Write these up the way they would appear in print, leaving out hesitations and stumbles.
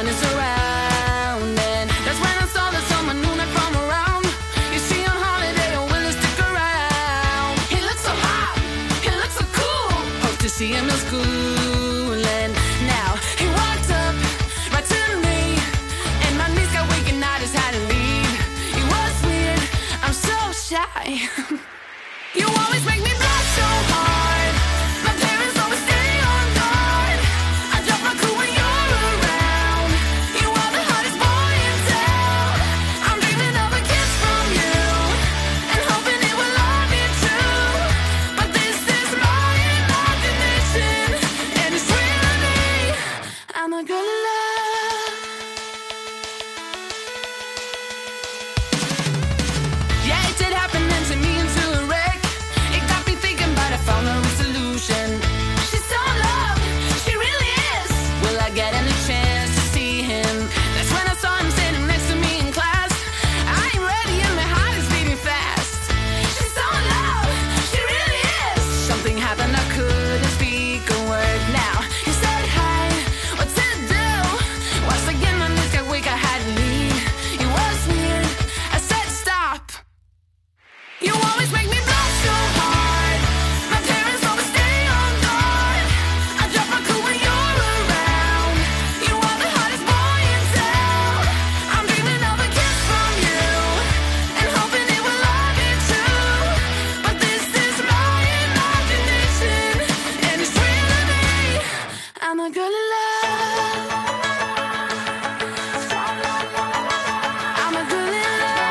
one is around. And that's when I saw that someone new not from around. Is she on holiday or will he stick around? He looks so hot, he looks so cool. Hope to see him in school. And now he walked up right to me, and my knees got weak and I just had to leave. It was weird, I'm so shy. You always make me blush so hard. My parents always stay on guard. I drop my cool when you're around. You are the hottest boy in town. I'm dreaming of a kiss from you and hoping it will all be true. But this is my imagination, and it's really me. I'm a girl in love. Yeah, it did happen and to me into a wreck. It got me thinking, but I found a solution. She's so in love, she really is. Will I get any chance to see him? That's when I saw him sitting next to me in class. I ain't ready and my heart is beating fast. She's so in love, she really is. Something happened, I couldn't speak a word. Now he said hi, what to do? Once again my knees got weak, I had to leave. It was weird, I said stop. You always make me blush so hard. My parents always stay on guard. I drop my cool when you're around. You are the hottest boy in town. I'm dreaming of a kiss from you and hoping it will all be true. But this is my imagination, and it's really me. I'm a girl in love. I'm a girl in love.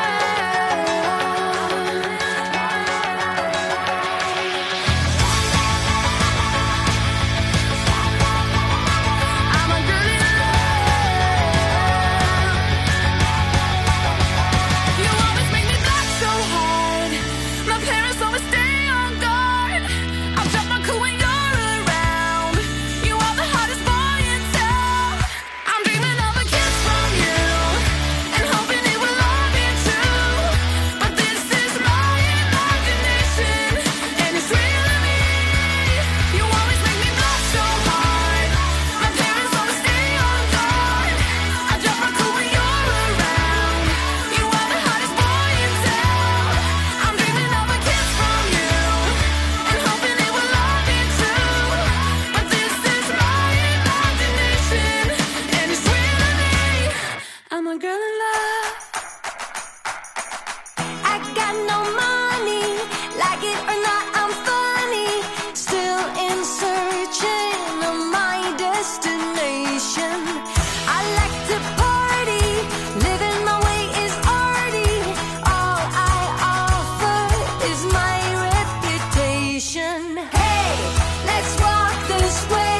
I'm a girl in love. You always make me laugh so hard. My parents always stay on guard. I'll drop my cool when you're around. You are the hottest boy in town. I'm dreaming of a kiss from you and hoping it will all be true. But this is my imagination, and it's really me. You always make me blush so hard. My parents always stay on guard. I drop my cool when you're around. You are the hottest boy in town. I'm dreaming of a kiss from you and hoping it will all be true. But this is my imagination, and it's really me. I'm a girl in love. I got no money, like it or not, I'm funny. Still in searching of my destination. I like to party, living my way is arty. All I offer is my reputation. Hey, let's walk this way.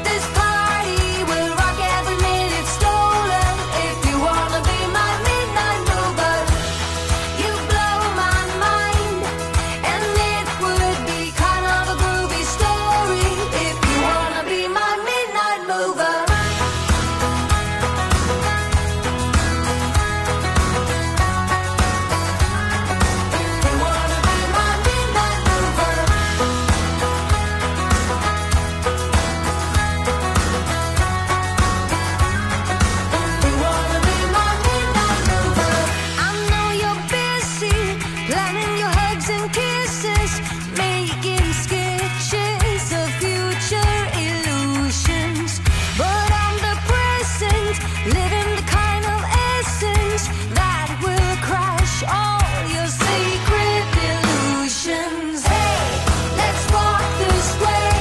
This party will rock every minute stolen. If you wanna be my midnight mover, you blow my mind. And it would be kind of a groovy story. If you wanna be my midnight mover. If you wanna be my midnight mover. You wanna be my midnight mover. I know you're busy planning your hugs and kisses, making sketches of future illusions. But I'm the present, living the kind of essence that will crush all your secret illusions. Hey, let's walk this way.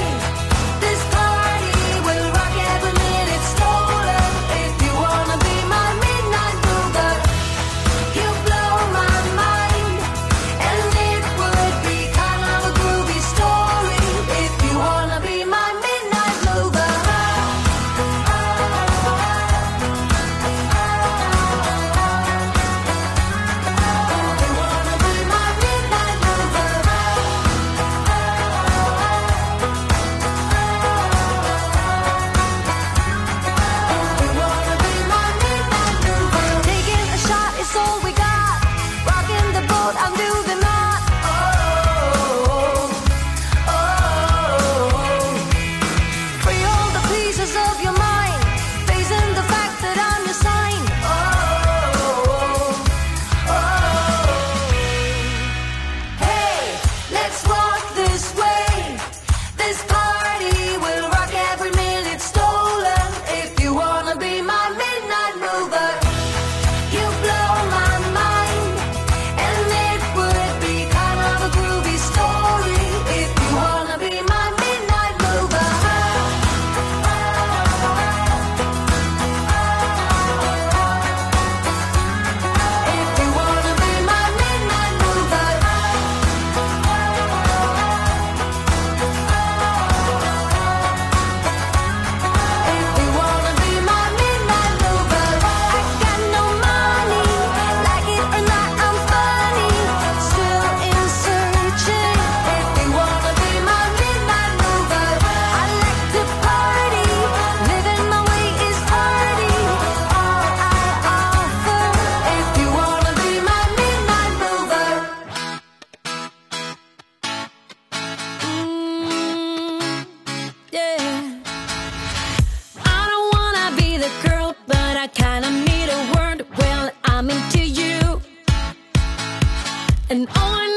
This party will rock every minute stolen. If you wanna be my midnight mover, you blow my mind. And it would be kind of a groovy story. If you wanna be my midnight mover. I kinda need a word. Well, I'm into you, and all I